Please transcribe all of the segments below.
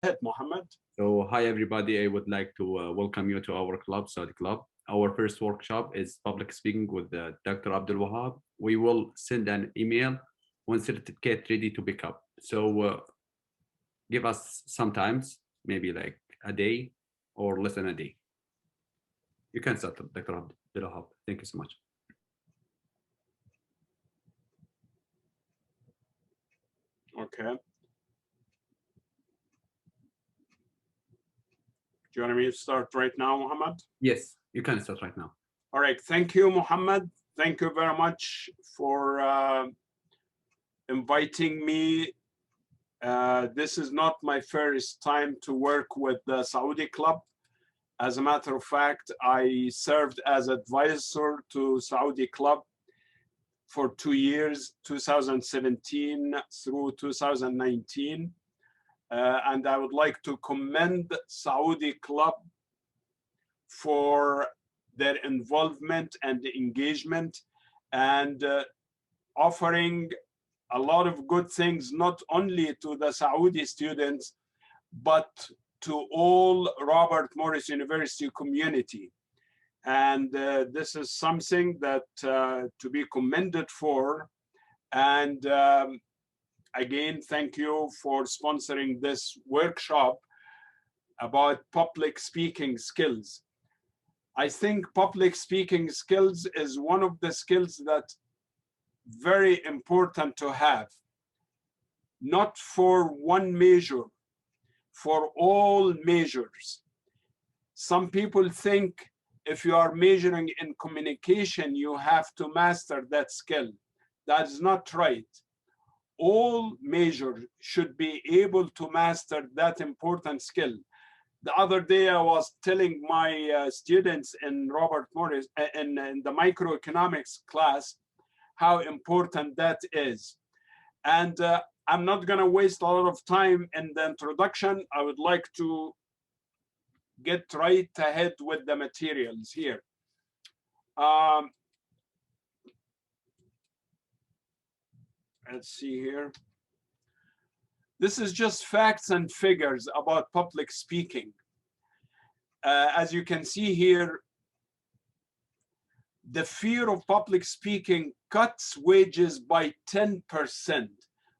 ahead, Mohammed. So, hi everybody. I would like to welcome you to our club, Saudi Club. Our first workshop is public speaking with Dr. Abdelwahab. We will send an email when certificate ready to pick up. So, give us some times, maybe like a day or less than a day. You can start, Dr. Abdelwahab. Thank you so much. Okay. Do you want me to start right now, Mohammed? Yes, you can start right now. All right. Thank you, Mohammed. Thank you very much for inviting me. This is not my first time to work with the Saudi Club. As a matter of fact, I served as advisor to Saudi Club for 2 years, 2017 through 2019. And I would like to commend Saudi Club for their involvement and engagement and offering a lot of good things, not only to the Saudi students, but to all Robert Morris University community. And this is something that to be commended for. And again, thank you for sponsoring this workshop about public speaking skills. I think public speaking skills is one of the skills that very important to have, not for one measure, for all measures. Some people think if you are measuring in communication, you have to master that skill. That is not right. All measures should be able to master that important skill. The other day, I was telling my students in Robert Morris, in the microeconomics class, how important that is. And I'm not gonna waste a lot of time in the introduction. I would like to get right ahead with the materials here. Let's see here. This is just facts and figures about public speaking. As you can see here, the fear of public speaking cuts wages by 10%.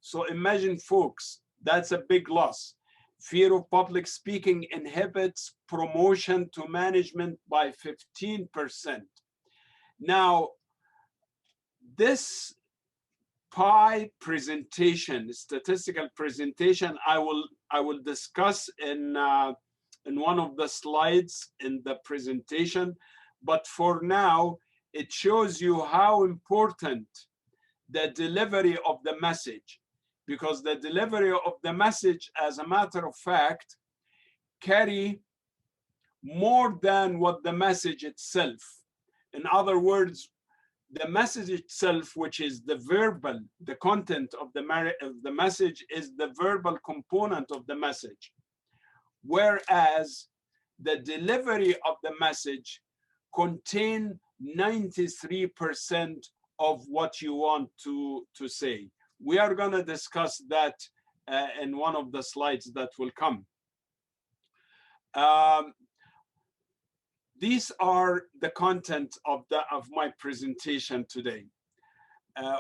So imagine, folks, that's a big loss. Fear of public speaking inhibits promotion to management by 15%. Now, this pie presentation, statistical presentation, I will discuss in one of the slides in the presentation. But for now, it shows you how important the delivery of the message, because the delivery of the message, as a matter of fact, carry more than what the message itself. In other words, the message itself, which is the verbal, the content of the message is the verbal component of the message. Whereas the delivery of the message contain 93% of what you want to say. We are going to discuss that in one of the slides that will come. These are the content of my presentation today.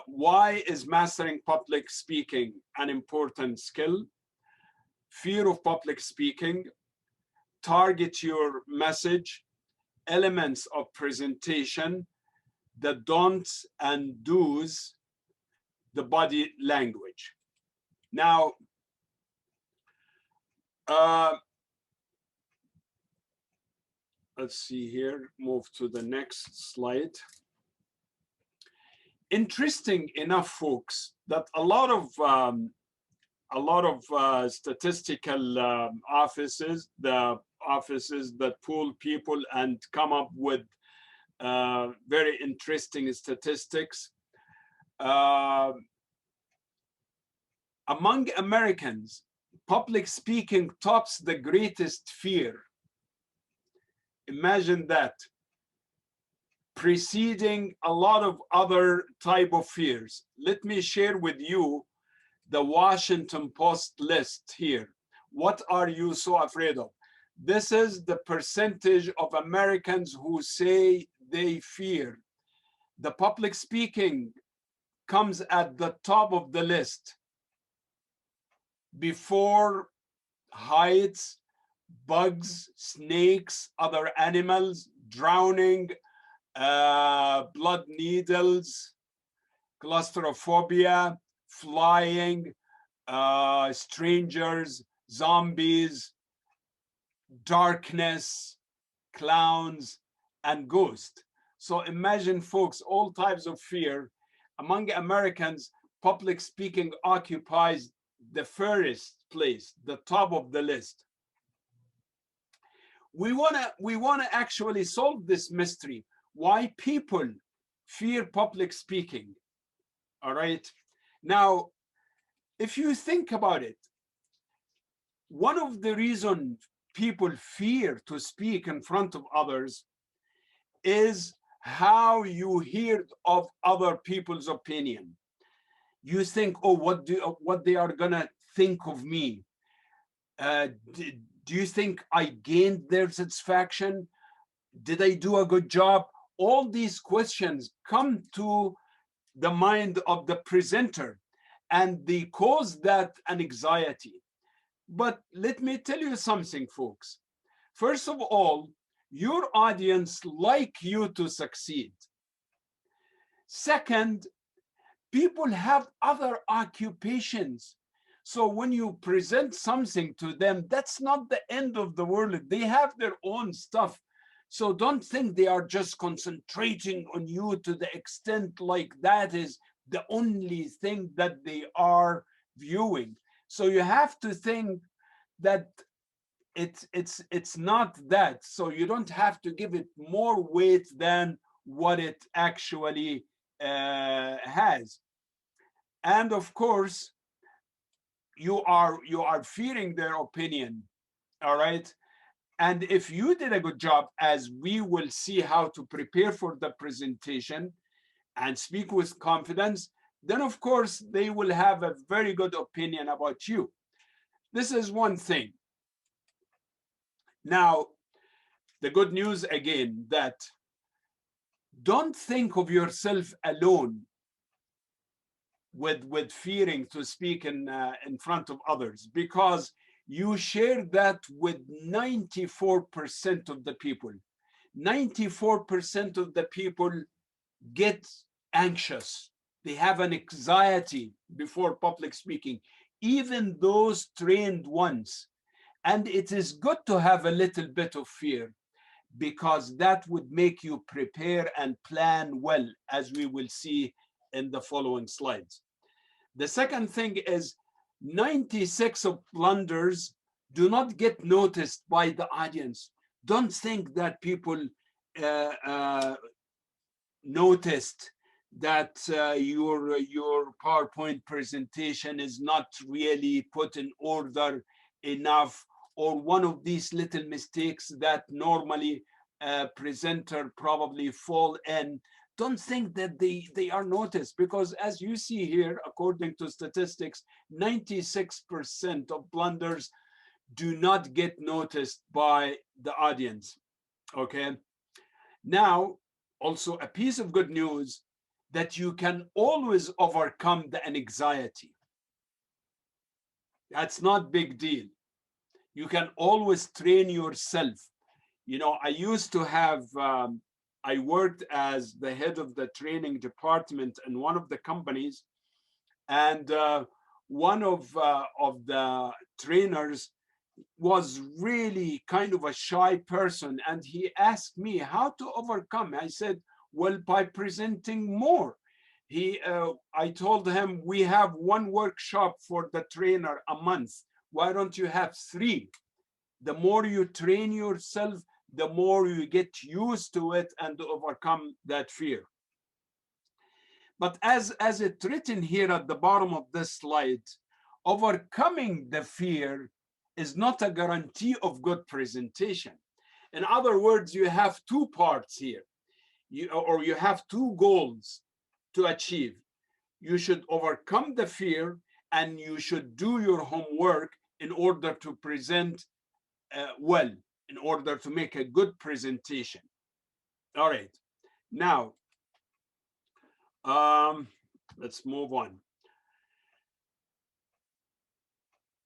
Why is mastering public speaking an important skill? Fear of public speaking, target your message, elements of presentation, the don'ts and do's, the body language. Now, let's see here, move to the next slide. Interesting enough, folks, that a lot of statistical offices, the offices that poll people and come up with very interesting statistics. Among Americans, public speaking tops the greatest fear. Imagine that, preceding a lot of other type of fears. Let me share with you the Washington Post list here. What are you so afraid of? This is the percentage of Americans who say they fear. The public speaking comes at the top of the list before heights, bugs, snakes, other animals, drowning, blood needles, claustrophobia, flying, strangers, zombies, darkness, clowns, and ghosts. So imagine, folks, all types of fear. Among Americans, public speaking occupies the first place, the top of the list. We wanna actually solve this mystery. Why people fear public speaking? All right. Now, if you think about it, one of the reasons people fear to speak in front of others is how you hear of other people's opinion. You think, oh, what they are gonna think of me? Do you think I gained their satisfaction? Did I do a good job? All these questions come to the mind of the presenter, and they cause that an anxiety. But let me tell you something, folks. First of all, your audience like you to succeed. Second, people have other occupations. So when you present something to them, that's not the end of the world. They have their own stuff. So don't think they are just concentrating on you to the extent like that is the only thing that they are viewing. So you have to think that it's not that. So you don't have to give it more weight than what it actually has. And of course, you are fearing their opinion. All right. And if you did a good job, as we will see how to prepare for the presentation and speak with confidence, then of course they will have a very good opinion about you. This is one thing. Now, the good news again, that don't think of yourself alone with fearing to speak in front of others, because you share that with 94% of the people. 94% of the people get anxious. They have an anxiety before public speaking, even those trained ones. And it is good to have a little bit of fear, because that would make you prepare and plan well, as we will see in the following slides. The second thing is 96 of blunders do not get noticed by the audience. Don't think that people noticed that your PowerPoint presentation is not really put in order enough, or one of these little mistakes that normally a presenter probably fall in. Don't think that they are noticed, because as you see here, according to statistics, 96% of blunders do not get noticed by the audience. Okay. Now, also a piece of good news, that you can always overcome the anxiety. That's not big deal. You can always train yourself. You know, I used to have, I worked as the head of the training department in one of the companies, and one of the trainers was really kind of a shy person, and he asked me how to overcome. I said, well, by presenting more. I told him, we have one workshop for the trainer a month. Why don't you have 3? The more you train yourself, the more you get used to it and overcome that fear. But as it's written here at the bottom of this slide, overcoming the fear is not a guarantee of good presentation. In other words, you have 2 parts here, you have 2 goals to achieve. You should overcome the fear, and you should do your homework in order to present well, in order to make a good presentation. All right, now let's move on.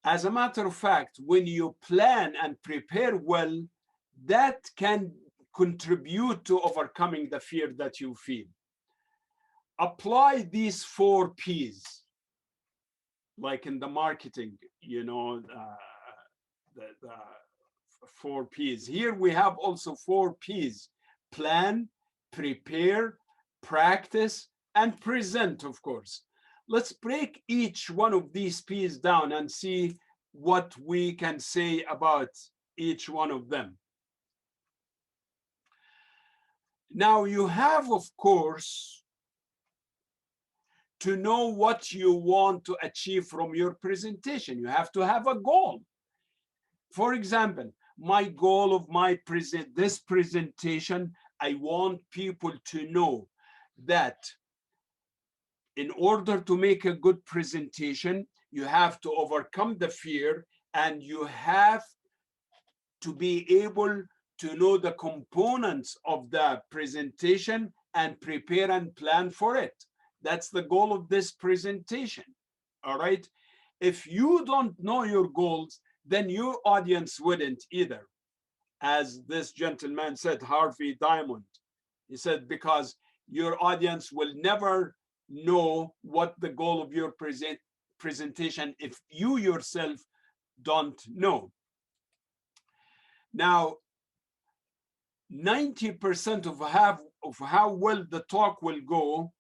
As a matter of fact, when you plan and prepare well, that can contribute to overcoming the fear that you feel. Apply these 4 P's, like in the marketing, you know, the 4 P's. Here we have also 4 P's: plan, prepare, practice, and present, of course. Let's break each one of these P's down and see what we can say about each one of them. Now, you have, of course, to know what you want to achieve from your presentation. You have to have a goal. For example, my goal of this presentation, I want people to know that in order to make a good presentation, you have to overcome the fear, and you have to be able to know the components of the presentation and prepare and plan for it. That's the goal of this presentation. All right. If you don't know your goals, then your audience wouldn't either. As this gentleman said, Harvey Diamond, he said, because your audience will never know what the goal of your presentation if you yourself don't know. Now, 90% of how well the talk will go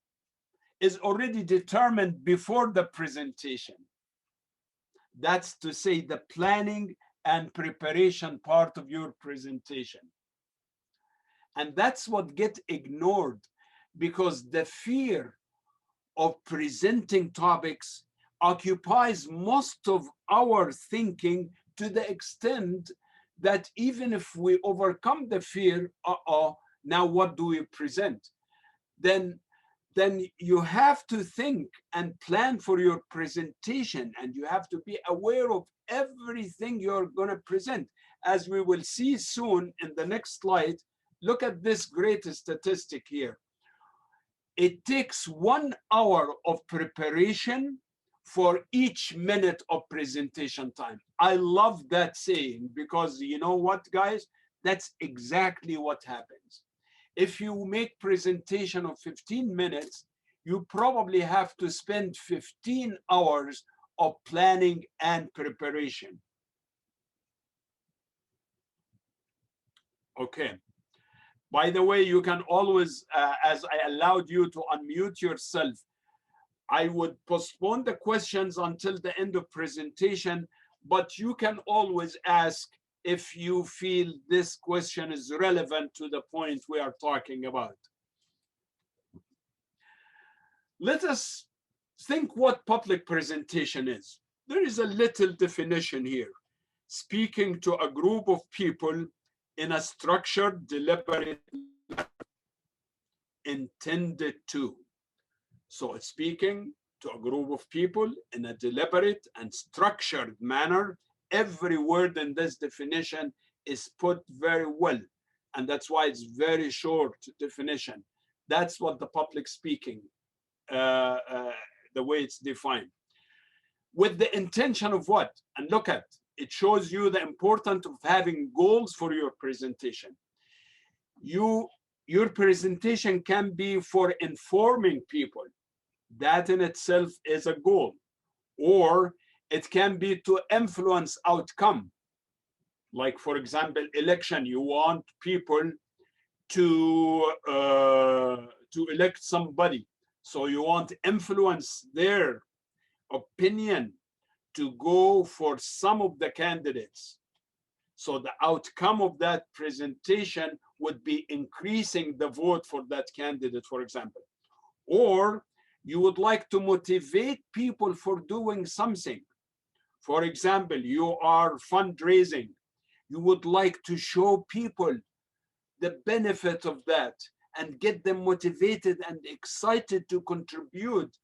is already determined before the presentation. That's to say, the planning and preparation part of your presentation. And that's what gets ignored, because the fear of presenting topics occupies most of our thinking, to the extent that even if we overcome the fear, now what do we present? Then you have to think and plan for your presentation, and you have to be aware of everything you're going to present. As we will see soon in the next slide, look at this great statistic here. It takes 1 hour of preparation for each minute of presentation time. I love that saying, because you know what, guys? That's exactly what happens. If you make presentation of 15 minutes, you probably have to spend 15 hours of planning and preparation. Okay. By the way, you can always, as I allowed you to unmute yourself, I would postpone the questions until the end of presentation, but you can always ask if you feel this question is relevant to the point we are talking about. Let us think what public presentation is. There is a little definition here: speaking to a group of people in a structured, deliberate manner intended to. So it's speaking to a group of people in a deliberate and structured manner. Every word in this definition is put very well, and that's why it's very short definition. That's what the public speaking, the way it's defined. With the intention of what? And look at, it shows you the importance of having goals for your presentation. Your presentation can be for informing people. That in itself is a goal. Or it can be to influence outcome. Like, for example, election. You want people to elect somebody. So you want to influence their opinion to go for some of the candidates. So the outcome of that presentation would be increasing the vote for that candidate, for example. Or you would like to motivate people for doing something. For example, you are fundraising. You would like to show people the benefit of that and get them motivated and excited to contribute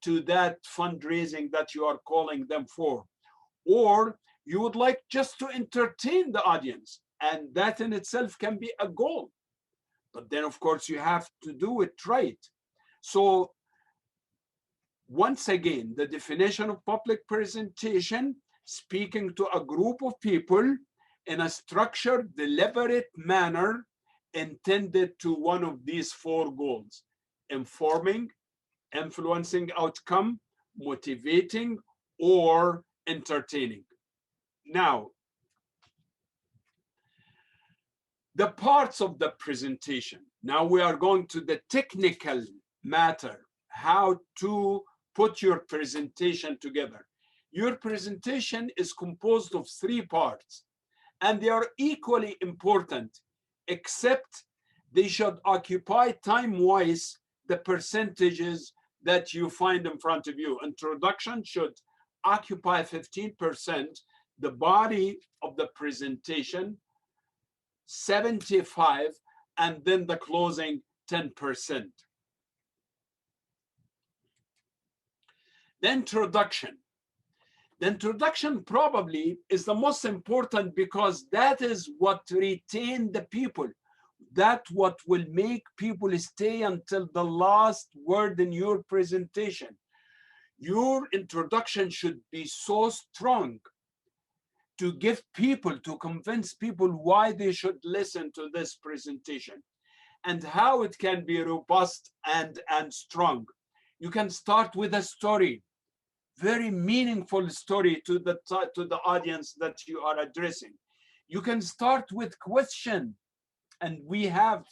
to that fundraising that you are calling them for. Or You would like just to entertain the audience, and that in itself can be a goal. But then, of course, you have to do it right. So once again, the definition of public presentation: speaking to a group of people in a structured, deliberate manner intended to one of these four goals: informing, influencing outcome, motivating, or entertaining. Now, the parts of the presentation. Now we are going to the technical matter, how to put your presentation together. Your presentation is composed of three parts, and they are equally important, except they should occupy time-wise the percentages that you find in front of you. Introduction should occupy 15%, the body of the presentation 75%, and then the closing 10%. The introduction. The introduction probably is the most important, because that is what retains the people. That's what will make people stay until the last word in your presentation. Your introduction should be so strong to give people, to convince people why they should listen to this presentation and how it can be robust and strong. You can start with a story, very meaningful story to the audience that you are addressing. You can start with question, and we have,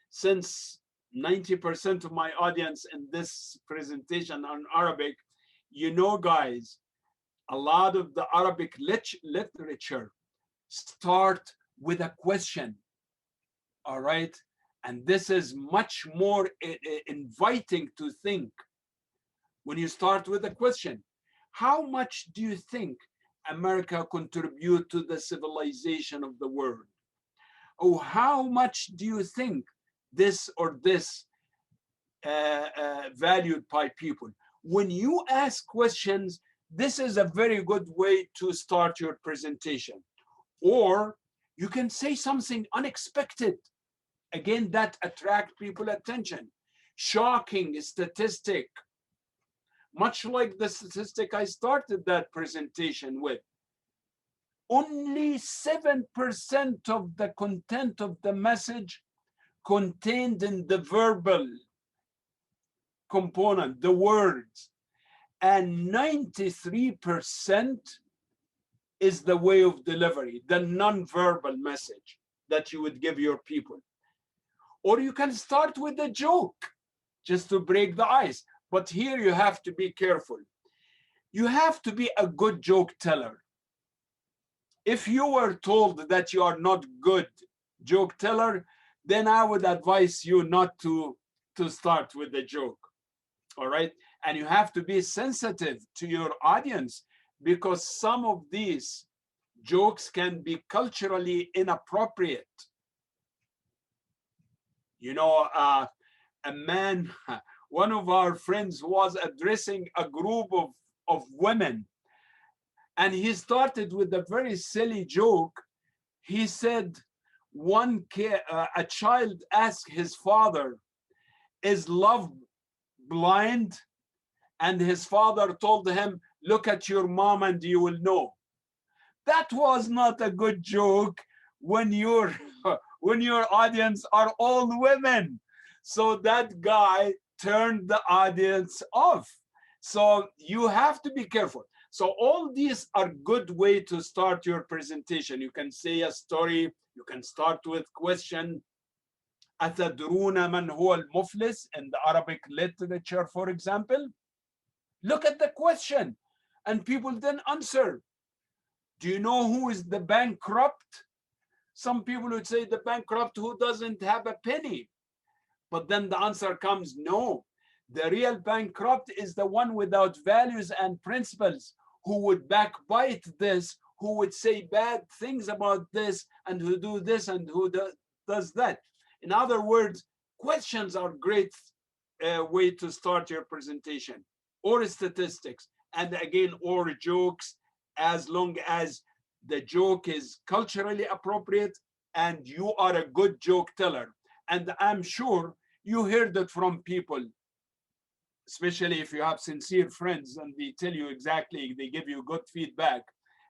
since 90% of my audience in this presentation on Arabic, you know, guys, a lot of the Arabic literature start with a question, all right? And this is much more inviting to think. When you start with a question, how much do you think America contribute to the civilization of the world? Or how much do you think this or this valued by people? When you ask questions, this is a very good way to start your presentation. Or you can say something unexpected. Again, that attracts people's attention. Shocking statistic, much like the statistic I started that presentation with. Only 7% of the content of the message contained in the verbal component, the words, and 93% is the way of delivery, the non-verbal message that you would give your people. Or you can start with a joke just to break the ice. But here you have to be careful. You have to be a good joke teller. If you were told that you are not good joke teller, then I would advise you not to start with the joke. All right? And you have to be sensitive to your audience, because some of these jokes can be culturally inappropriate. You know, a man, one of our friends was addressing a group of women, and he started with a very silly joke. He said, a child asked his father, "Is love blind?" And his father told him, "Look at your mom and you will know." That was not a good joke when your audience are all women. So that guy turned the audience off. So you have to be careful. So all these are good way to start your presentation. You can say a story. You can start with question. أتدرون من هو المفلس in the Arabic literature, for example. Look at the question, and people then answer. Do you know who is the bankrupt? Some people would say the bankrupt who doesn't have a penny. But then the answer comes, no. The real bankrupt is the one without values and principles, who would backbite this, who would say bad things about this, and who do this and who does that. In other words, questions are great way to start your presentation, or statistics, and again, or jokes, as long as the joke is culturally appropriate, and you are a good joke teller. And I'm sure you heard it from people, especially if you have sincere friends and they tell you exactly, they give you good feedback.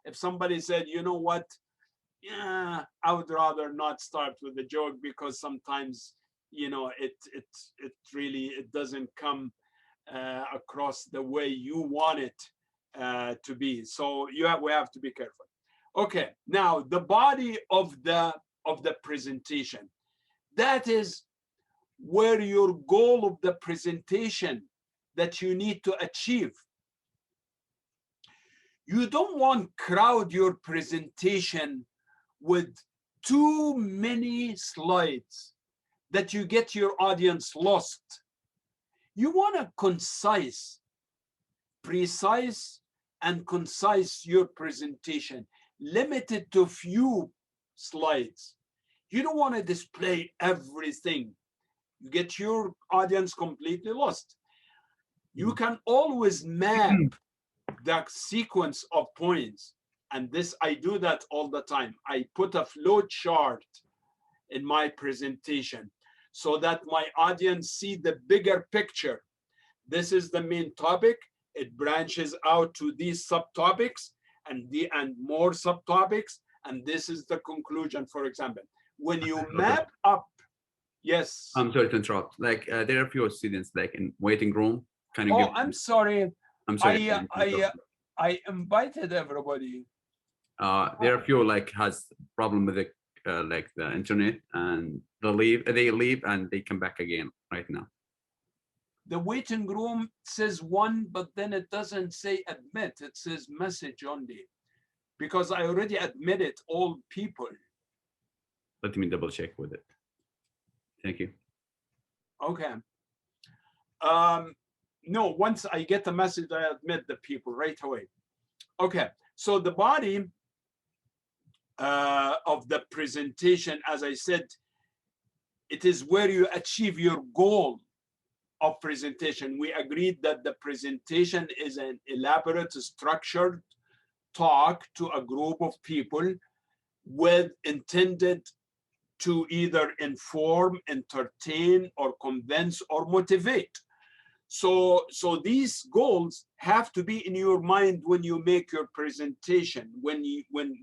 If somebody said, you know what, yeah, I would rather not start with a joke because sometimes, you know, it really, it doesn't come across the way you want it to be. So we have to be careful. Okay, now the body of the presentation. That is where your goal of the presentation that you need to achieve. You don't want to crowd your presentation with too many slides that you get your audience lost. You want a concise, precise, and concise your presentation, limited to few slides. You don't want to display everything. You get your audience completely lost. You can always map the sequence of points. And this, I do that all the time. I put a flow chart in my presentation so that my audience see the bigger picture. This is the main topic. It branches out to these subtopics and more subtopics. And this is the conclusion, for example. When you map up, yes. I'm sorry to interrupt. Like there are a few students like in waiting room. Can you Oh, give I'm sorry. I'm sorry. I invited everybody. There are a few like has problem with the like the internet, and they leave and they come back again right now. The waiting room says one, but then it doesn't say admit. It says message only, because I already admitted all people. Let me double check with it. Thank you. Okay. No, once I get the message, I admit the people right away. Okay, so the body of the presentation, as I said, it is where you achieve your goal of presentation. We agreed that the presentation is an elaborate, structured talk to a group of people with intended to either inform, entertain, or convince, or motivate. So these goals have to be in your mind when you make your presentation, when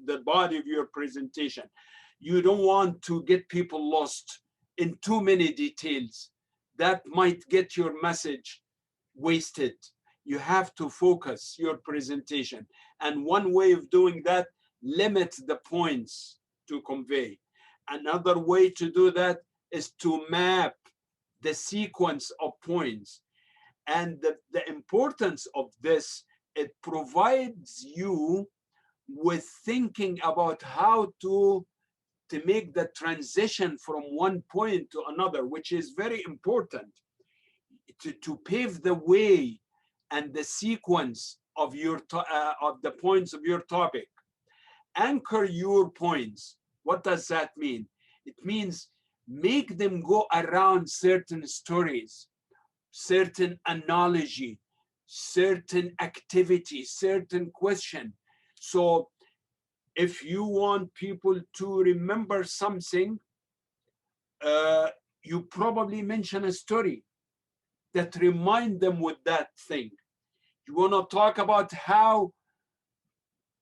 the body of your presentation. You don't want to get people lost in too many details. That might get your message wasted. You have to focus your presentation. And one way of doing that, limit the points to convey. Another way to do that is to map the sequence of points. And the importance of this, it provides you with thinking about how to make the transition from one point to another, which is very important, to pave the way and the sequence of of the points of your topic. Anchor your points. What does that mean? It means make them go around certain stories, certain analogy, certain activity, certain question. So if you want people to remember something, you probably mention a story that remind them with that thing. You want to talk about how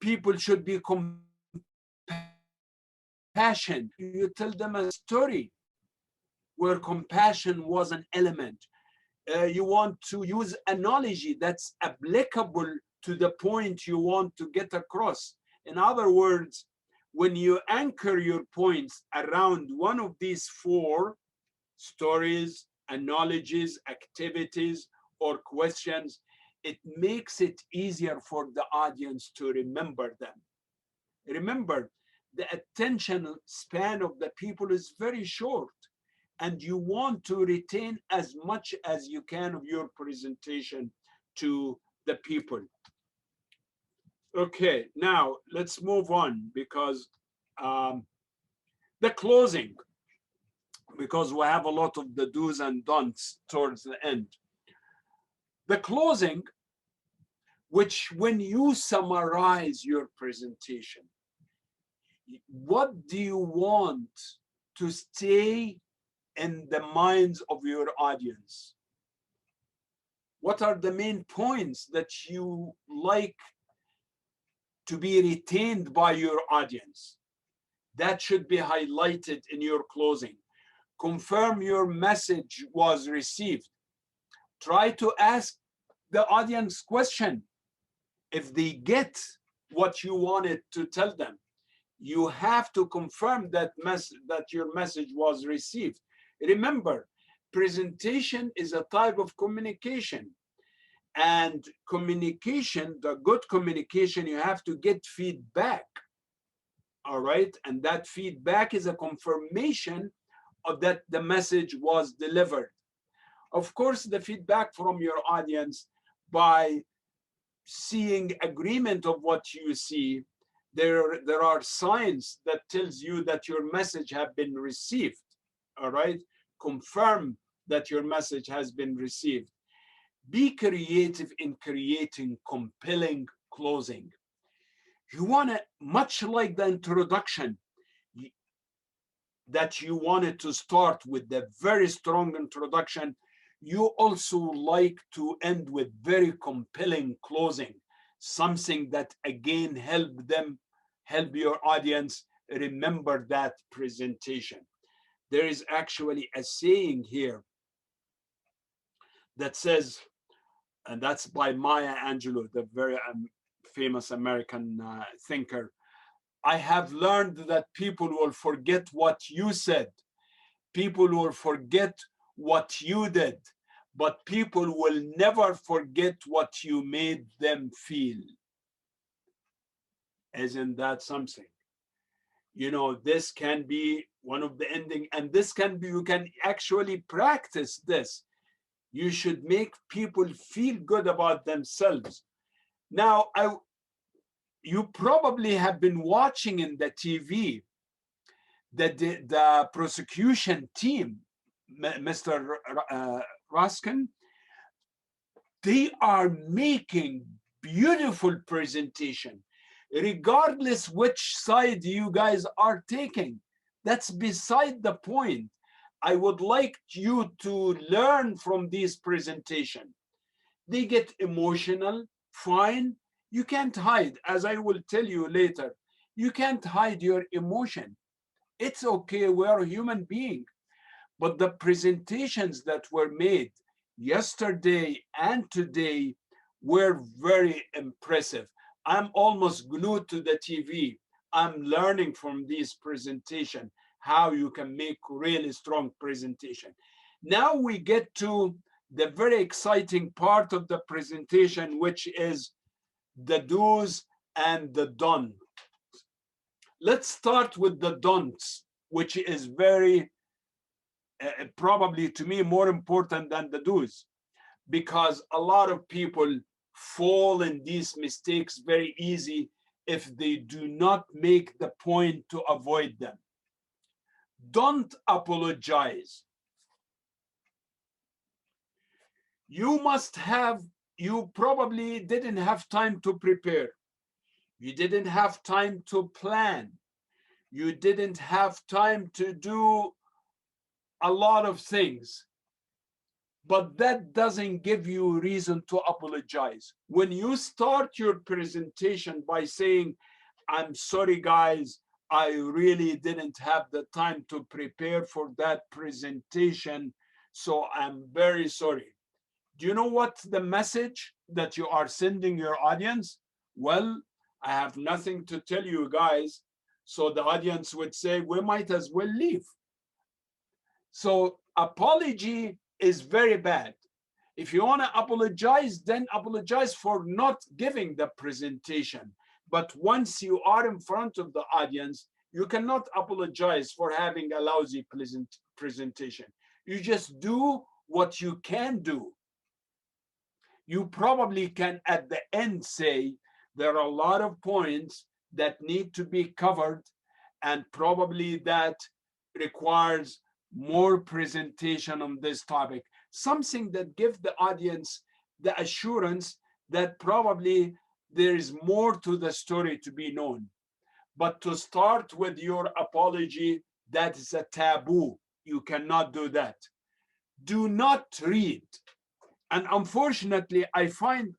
people should be compassionate. You tell them a story where compassion was an element. You want to use analogy that's applicable to the point you want to get across. In other words, when you anchor your points around one of these four stories, analogies, activities, or questions, it makes it easier for the audience to remember them. Remember, the attention span of the people is very short, and you want to retain as much as you can of your presentation to the people. Okay, now let's move on, because the closing, because we have a lot of the do's and don'ts towards the end. The closing, which when you summarize your presentation, What do you want to stay in the minds of your audience? What are the main points that you like to be retained by your audience? That should be highlighted in your closing. Confirm your message was received. Try to ask the audience question. If they get what you wanted to tell them, you have to confirm that your message was received. Remember, presentation is a type of communication. And communication, the good communication, you have to get feedback. All right. And that feedback is a confirmation of that the message was delivered. Of course, the feedback from your audience by seeing agreement of what you see, there are signs that tells you that your message have been received. All right. Confirm that your message has been received. Be creative in creating compelling closing. You want to, much like the introduction, that you wanted to start with the very strong introduction, you also like to end with very compelling closing, something that again help your audience remember that presentation. There is actually a saying here that says, and that's by Maya Angelou, the very famous American thinker. I have learned that people will forget what you said. People will forget what you did, but people will never forget what you made them feel. Isn't that something? You know, this can be one of the ending, and this can be, you can actually practice this. You should make people feel good about themselves. Now, you probably have been watching in the TV that the prosecution team, Mr. Raskin, they are making beautiful presentation, regardless which side you guys are taking. That's beside the point. I would like you to learn from this presentation. They get emotional, fine. You can't hide, as I will tell you later. You can't hide your emotion. It's okay, we're a human being. But the presentations that were made yesterday and today were very impressive. I'm almost glued to the TV. I'm learning from this presentation how you can make really strong presentation. Now we get to the very exciting part of the presentation, which is the do's and the don'ts. Let's start with the don'ts, which is very probably to me more important than the do's, because a lot of people fall in these mistakes very easy if they do not make the point to avoid them. Don't apologize. You probably didn't have time to prepare. You didn't have time to plan. You didn't have time to do a lot of things. But that doesn't give you reason to apologize. When you start your presentation by saying, I'm sorry, guys, I really didn't have the time to prepare for that presentation, so I'm very sorry. Do you know what's the message that you are sending your audience? Well, I have nothing to tell you guys. So the audience would say, we might as well leave. So apology is very bad. If you want to apologize, then apologize for not giving the presentation. But once you are in front of the audience, you cannot apologize for having a lousy presentation. You just do what you can do. You probably can at the end say, there are a lot of points that need to be covered, and probably that requires more presentation on this topic. Something that gives the audience the assurance that probably there is more to the story to be known. But to start with your apology, that is a taboo. You cannot do that. Do not read. And unfortunately, I find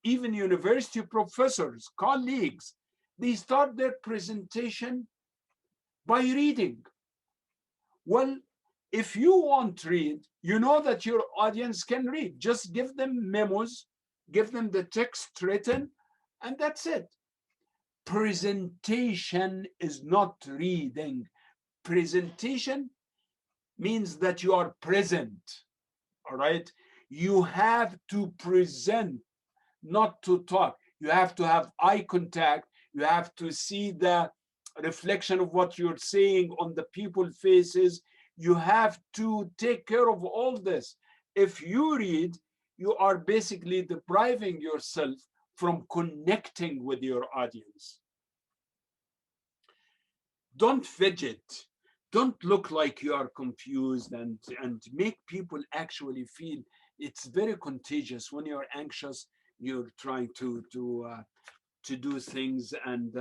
even university professors, colleagues, they start their presentation by reading. Well, if you won't read, you know that your audience can read. Just give them memos, give them the text written, and that's it. Presentation is not reading. Presentation means that you are present, all right? You have to present, not to talk. You have to have eye contact. You have to see the reflection of what you're saying on the people's faces. You have to take care of all this. If you read, you are basically depriving yourself from connecting with your audience. Don't fidget. Don't look like you are confused and make people actually feel. It's very contagious when you're anxious. You're trying to do things and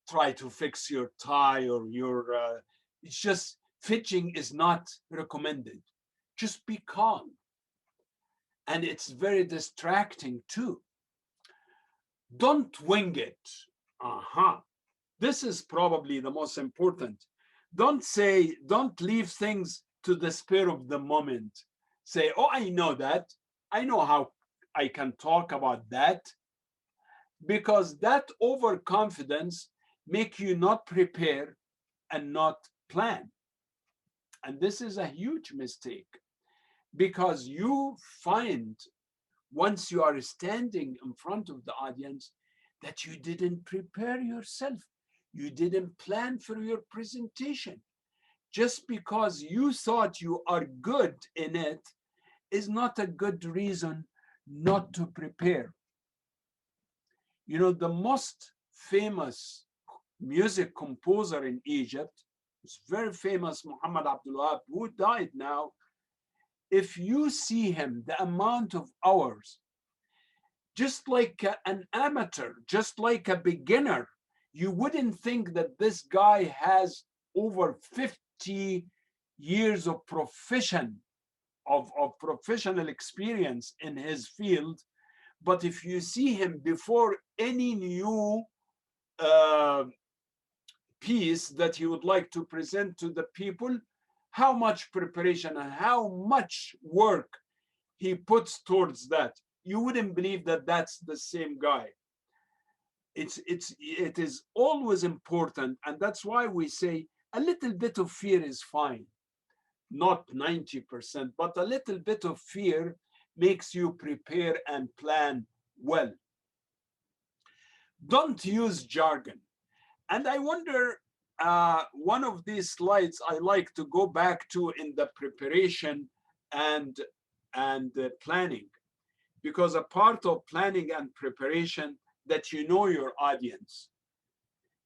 try to fix your tie or your. It's just fidgeting is not recommended. Just be calm, and it's very distracting too. Don't wing it. This is probably the most important. Don't leave things to the spur of the moment. Say, oh, I know that. I know how I can talk about that. Because that overconfidence make you not prepare and not plan. And this is a huge mistake, because you find once you are standing in front of the audience that you didn't prepare yourself. You didn't plan for your presentation. Just because you thought you are good in it is not a good reason not to prepare. You know, the most famous music composer in Egypt is very famous, Ahmed Abdelwahab, who died now. If you see him, the amount of hours, just like an amateur, just like a beginner, you wouldn't think that this guy has over 50 years of professional experience in his field. But if you see him before any new piece that he would like to present to the people, how much preparation and how much work he puts towards that, you wouldn't believe that that's the same guy. It is always important, and that's why we say a little bit of fear is fine, not 90%, but a little bit of fear makes you prepare and plan well. Don't use jargon. And I wonder, one of these slides I like to go back to in the preparation and planning, because a part of planning and preparation that you know your audience.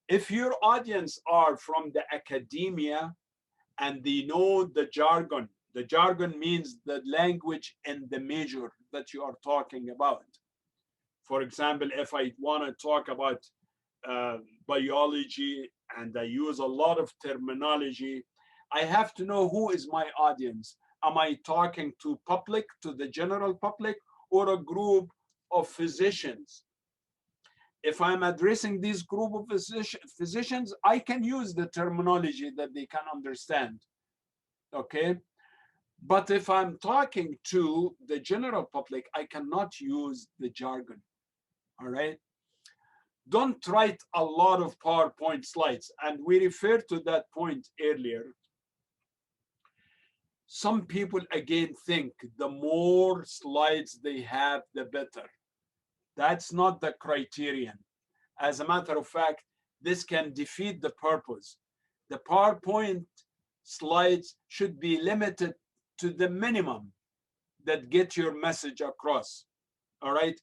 If your audience are from the academia and they know the jargon means the language and the major that you are talking about. For example, if I want to talk about biology and I use a lot of terminology, I have to know who is my audience. Am I talking to public, to the general public, or a group of physicians? If I'm addressing this group of physicians, I can use the terminology that they can understand, okay? But if I'm talking to the general public, I cannot use the jargon, all right? Don't write a lot of PowerPoint slides, and we referred to that point earlier. Some people, again, think the more slides they have, the better. That's not the criterion. As a matter of fact, this can defeat the purpose. The PowerPoint slides should be limited to the minimum that get your message across, all right?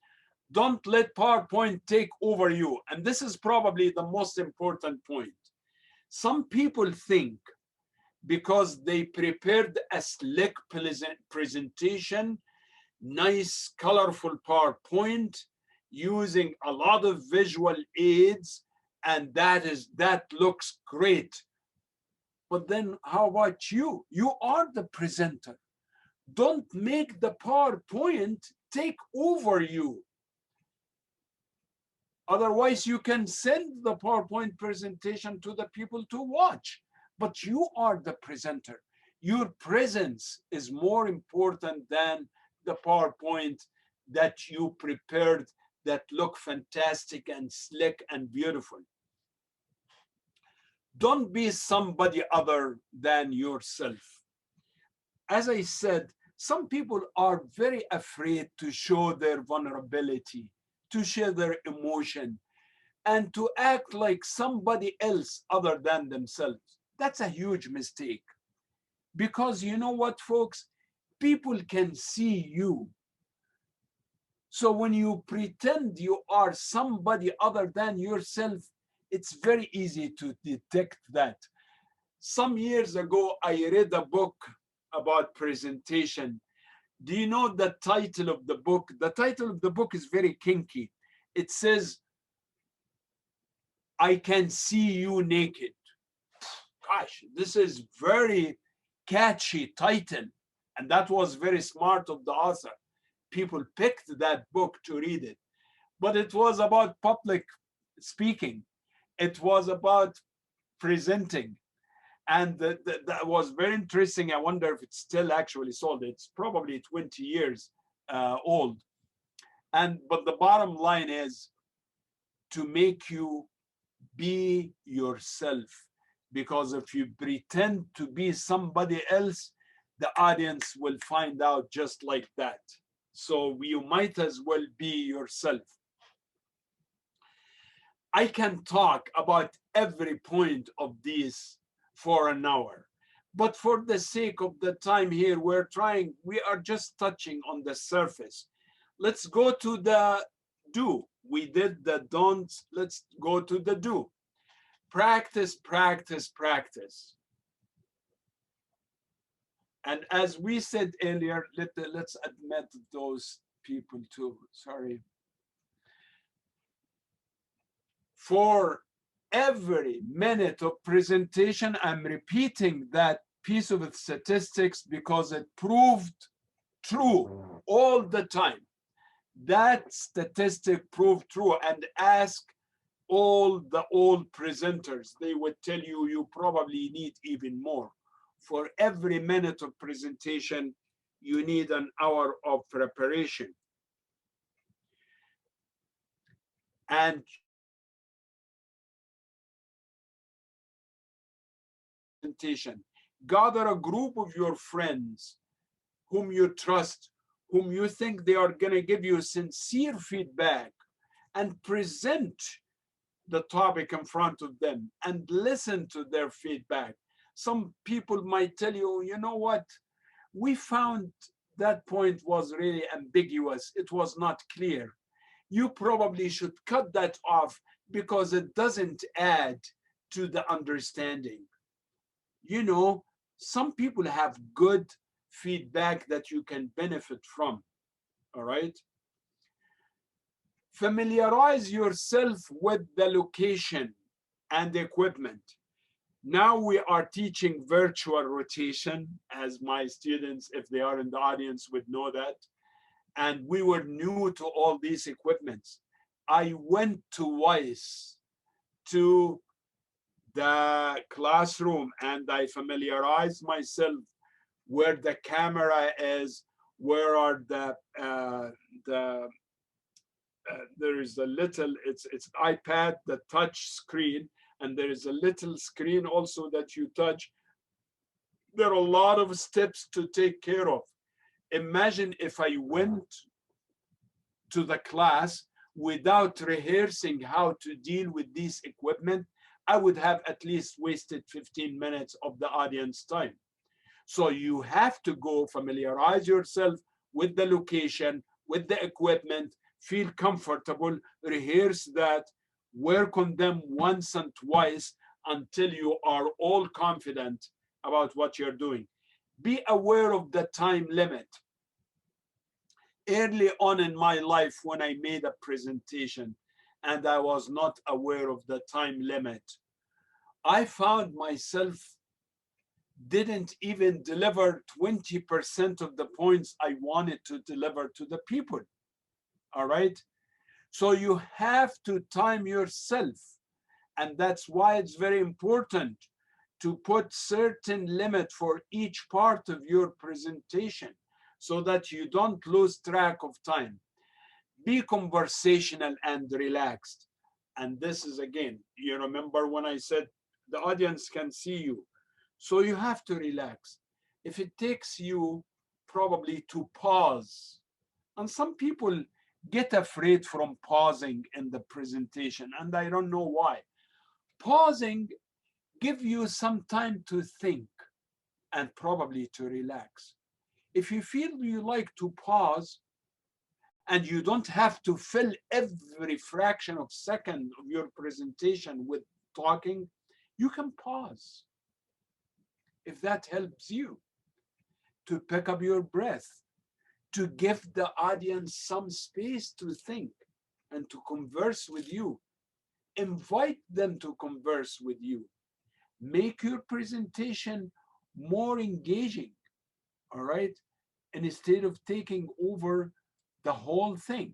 Don't let PowerPoint take over you. And this is probably the most important point. Some people think because they prepared a slick presentation, nice, colorful PowerPoint, using a lot of visual aids, and that looks great. But then how about you? You are the presenter. Don't make the PowerPoint take over you. Otherwise, you can send the PowerPoint presentation to the people to watch, but you are the presenter. Your presence is more important than the PowerPoint that you prepared that look fantastic and slick and beautiful. Don't be somebody other than yourself. As I said, some people are very afraid to show their vulnerability, to share their emotion, and to act like somebody else other than themselves. That's a huge mistake. Because you know what, folks? People can see you. So when you pretend you are somebody other than yourself, it's very easy to detect that. Some years ago, I read a book about presentation. Do you know the title of the book? The title of the book is very kinky. It says, I can see you naked. Gosh, this is very catchy title. And that was very smart of the author. People picked that book to read it. But it was about public speaking. It was about presenting. And that was very interesting. I wonder if it's still actually sold. It's probably 20 years old. But the bottom line is to make you be yourself. Because if you pretend to be somebody else, the audience will find out just like that. So you might as well be yourself. I can talk about every point of these for an hour, but for the sake of the time here, we are just touching on the surface. Let's go to the do. We did the don'ts. Let's go to the do. Practice, practice, practice. And as we said earlier, let's admit those people too. Sorry. For every minute of presentation, I'm repeating that piece of statistics because it proved true all the time. That statistic proved true, and ask all the old presenters. They would tell you you probably need even more. For every minute of presentation, you need an hour of preparation. And presentation, gather a group of your friends whom you trust, whom you think they are going to give you sincere feedback, and present the topic in front of them and listen to their feedback. Some people might tell you, you know what, we found that point was really ambiguous. It was not clear. You probably should cut that off because it doesn't add to the understanding. You know, some people have good feedback that you can benefit from, all right? Familiarize yourself with the location and the equipment. Now we are teaching virtual rotation, as my students, if they are in the audience, would know that. And we were new to all these equipments. I went twice to the classroom and I familiarized myself where the camera is, where are there is a little, it's iPad, the touch screen, and there is a little screen also that you touch. There are a lot of steps to take care of. Imagine if I went to the class without rehearsing how to deal with this equipment, I would have at least wasted 15 minutes of the audience time. So you have to go familiarize yourself with the location, with the equipment, feel comfortable, rehearse that, work on them once and twice until you are all confident about what you're doing. Be aware of the time limit. early on in my life when I made a presentation and I was not aware of the time limit, I found myself didn't even deliver 20% of the points I wanted to deliver to the people. All right. So you have to time yourself. And that's why it's very important to put certain limit for each part of your presentation so that you don't lose track of time. Be conversational and relaxed. And this is, again, you remember when I said the audience can see you. So you have to relax. If it takes you probably to pause, and some people get afraid from pausing in the presentation, and I don't know why. Pausing give you some time to think and probably to relax. If you feel you like to pause and you don't have to fill every fraction of second of your presentation with talking, you can pause. If that helps you to pick up your breath, to give the audience some space to think and to converse with you, invite them to converse with you. Make your presentation more engaging, all right? And instead of taking over the whole thing.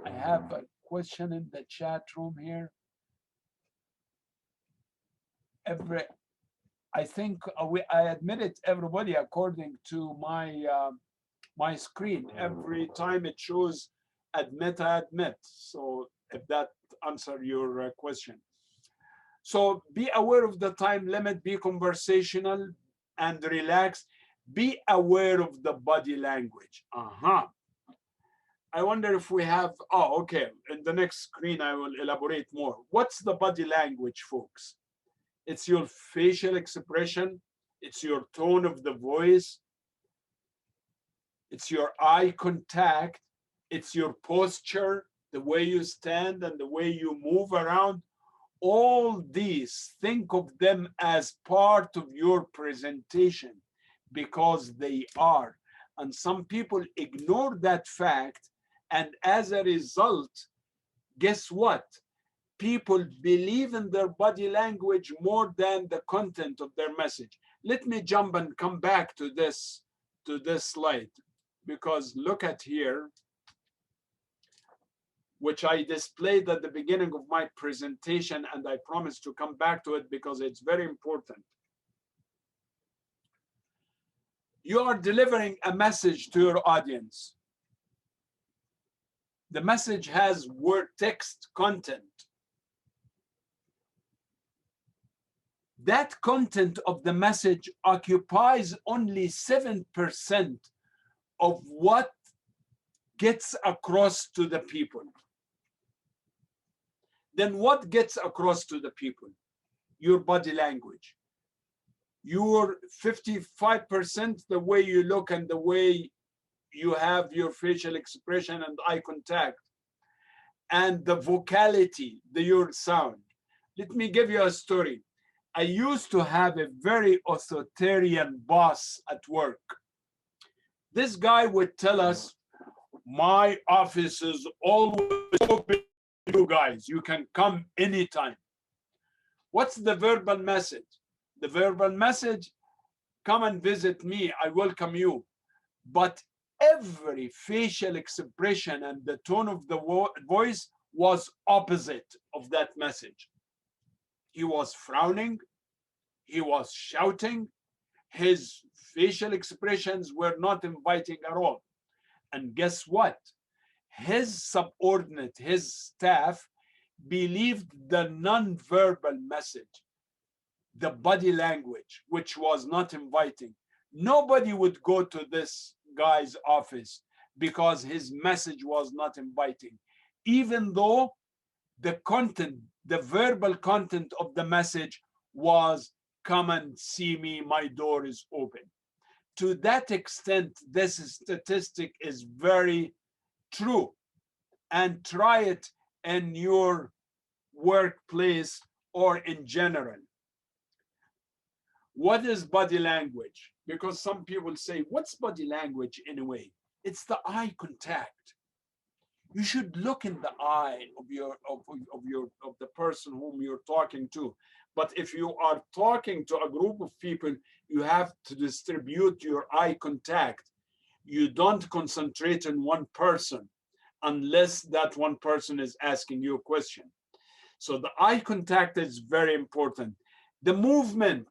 I have a question in the chat room here. I think I admitted everybody according to my screen. Every time it shows admit, I admit. So if that answers your question. So be aware of the time limit, be conversational and relaxed. Be aware of the body language. I wonder if we have, oh, okay. In the next screen, I will elaborate more. What's the body language, folks? It's your facial expression. It's your tone of the voice. It's your eye contact. It's your posture, the way you stand and the way you move around. All these, think of them as part of your presentation because they are. And some people ignore that fact. And as a result, guess what? People believe in their body language more than the content of their message. Let me jump and come back to this slide, because look at here, which I displayed at the beginning of my presentation, and I promise to come back to it because it's very important. You are delivering a message to your audience. The message has word, text, content. That content of the message occupies only 7% of what gets across to the people. Then what gets across to the people? Your body language. Your 55%, the way you look and the way you have your facial expression and eye contact, and the vocality, your sound. Let me give you a story. I used to have a very authoritarian boss at work. This guy would tell us, my office is always open to you guys. You can come anytime. What's the verbal message? The verbal message, come and visit me, I welcome you. But every facial expression and the tone of the voice was opposite of that message. He was frowning, he was shouting, his facial expressions were not inviting at all. And guess what? His subordinate, his staff, believed the non-verbal message, the body language, which was not inviting. Nobody would go to this guy's office because his message was not inviting, even though the content, the verbal content of the message was, come and see me, my door is open. To that extent, this statistic is very true. And try it in your workplace or in general. What is body language? Because some people say, what's body language anyway? It's the eye contact. You should look in the eye of the person whom you're talking to. But if you are talking to a group of people, you have to distribute your eye contact. You don't concentrate on one person unless that one person is asking you a question. So the eye contact is very important. The movement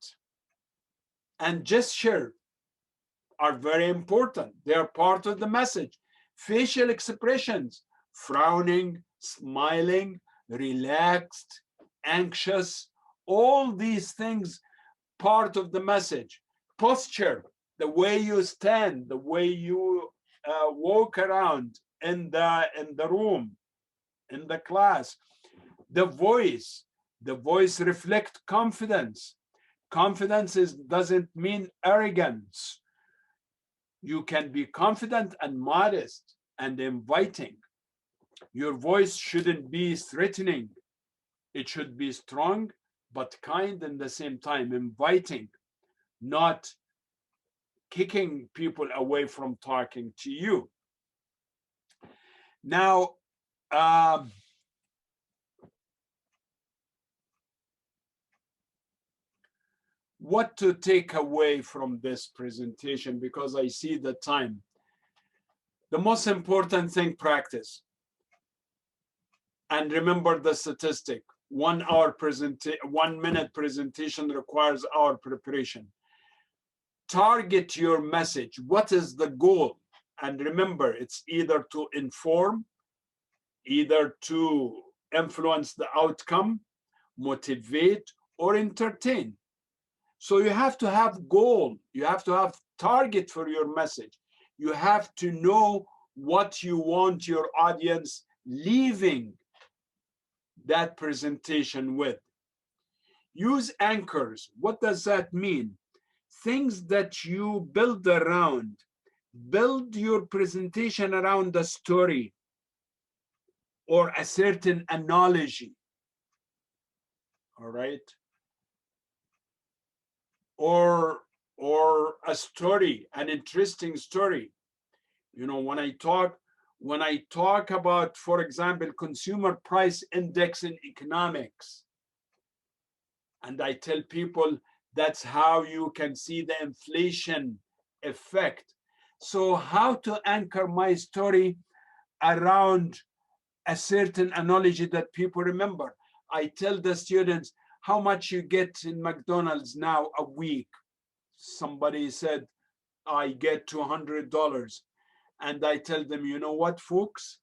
and gesture are very important. They are part of the message. Facial expressions, frowning, smiling, relaxed, anxious, all these things part of the message. Posture, the way you stand, the way you walk around in the room, in the class. The voice reflects confidence. Confidence doesn't mean arrogance. You can be confident and modest and inviting. Your voice shouldn't be threatening. It should be strong but kind in the same time, inviting, not kicking people away from talking to you. Now, what to take away from this presentation, because I see the time. The most important thing, practice. And remember the statistic, 1 minute presentation requires hour preparation. Target your message. What is the goal? And remember, it's either to inform, either to influence the outcome, motivate, or entertain. So you have to have goal. You have to have target for your message. You have to know what you want your audience leaving that presentation with. Use anchors. What does that mean? Things that you build around. Build your presentation around a story or a certain analogy. All right? Or a story, an interesting story. You know, when I talk about, for example, consumer price index in economics, and I tell people that's how you can see the inflation effect. So how to anchor my story around a certain analogy that people remember. I tell the students how much you get in McDonald's now a week. Somebody said, I get $200. And I tell them, you know what, folks?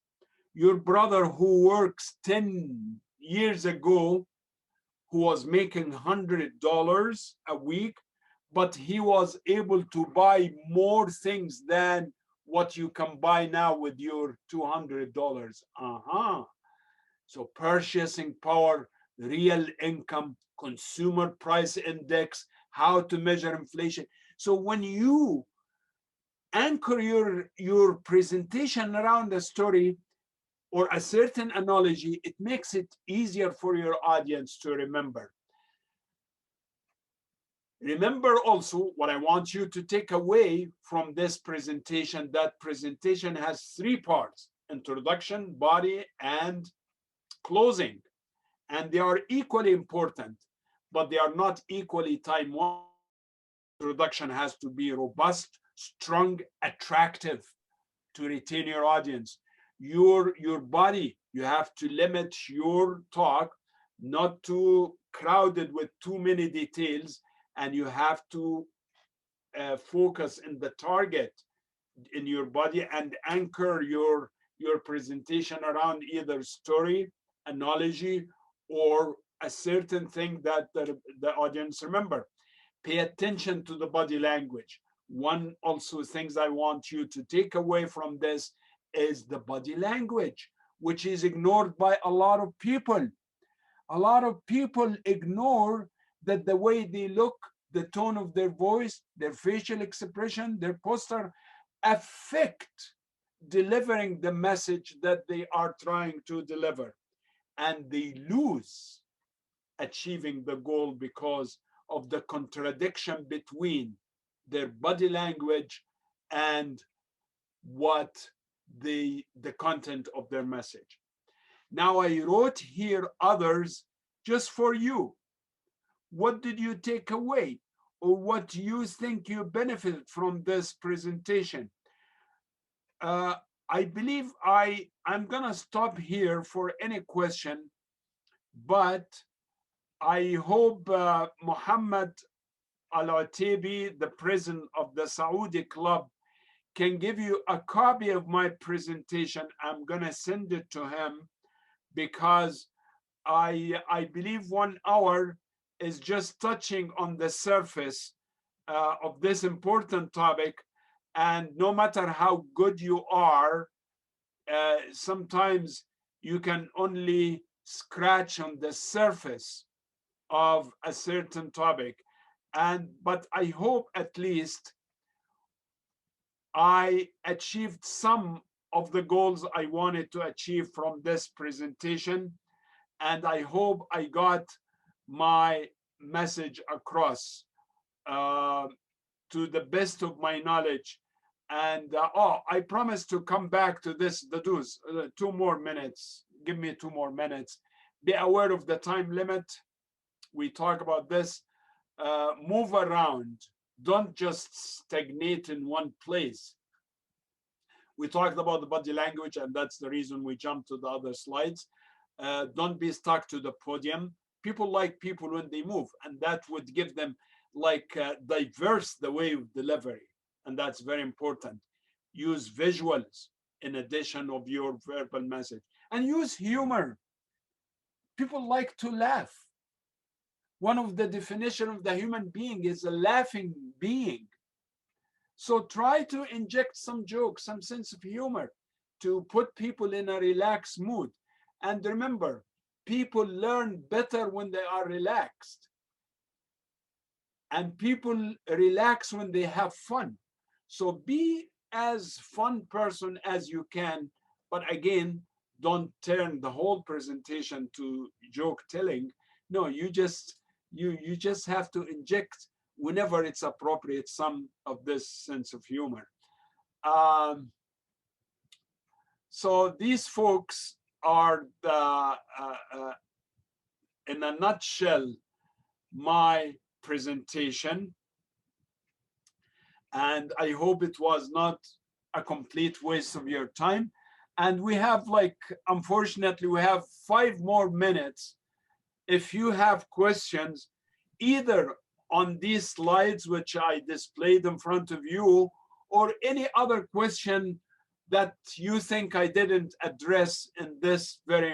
Your brother who works 10 years ago, who was making $100 a week, but he was able to buy more things than what you can buy now with your $200. So purchasing power, real income, consumer price index, how to measure inflation. So when you anchor your presentation around a story or a certain analogy, it makes it easier for your audience to remember. Remember also what I want you to take away from this presentation. That presentation has 3 parts: introduction, body, and closing. And they are equally important, but they are not equally time-wise. Introduction has to be robust, strong, attractive to retain your audience. Your body, you have to limit your talk not too crowded with too many details, and you have to focus in the target in your body and anchor your presentation around either story, analogy, or a certain thing that the audience remember. Pay attention to the body language. One also things I want you to take away from this is the body language, which is ignored by a lot of people. A lot of people ignore that the way they look, the tone of their voice, their facial expression, their posture affect delivering the message that they are trying to deliver. And they lose achieving the goal because of the contradiction between their body language and what the content of their message. Now I wrote here others just for you. What did you take away, or what do you think you benefited from this presentation? I believe I'm gonna stop here for any question, but I hope Muhammad Al-Ataibi, the president of the Saudi Club, can give you a copy of my presentation. I'm gonna send it to him because I believe 1 hour is just touching on the surface of this important topic. And no matter how good you are, sometimes you can only scratch on the surface of a certain topic. But I hope at least I achieved some of the goals I wanted to achieve from this presentation. And I hope I got my message across to the best of my knowledge. And I promise to come back to this, the do's, 2 more minutes. Give me 2 more minutes. Be aware of the time limit. We talk about this. Move around. Don't just stagnate in one place. We talked about the body language, and that's the reason we jumped to the other slides. Don't be stuck to the podium. People like people when they move, and that would give them like diverse the way of delivery, and that's very important. Use visuals in addition of your verbal message, and use humor. People like to laugh. One of the definition of the human being is a laughing being. So try to inject some jokes, some sense of humor to put people in a relaxed mood. And remember, people learn better when they are relaxed. And people relax when they have fun. So be as fun person as you can, but again, don't turn the whole presentation to joke telling. No, you just have to inject whenever it's appropriate some of this sense of humor. So these folks are the, in a nutshell, my presentation. And I hope it was not a complete waste of your time. And we have unfortunately, we have 5 more minutes. If you have questions, either on these slides, which I displayed in front of you, or any other question that you think I didn't address in this very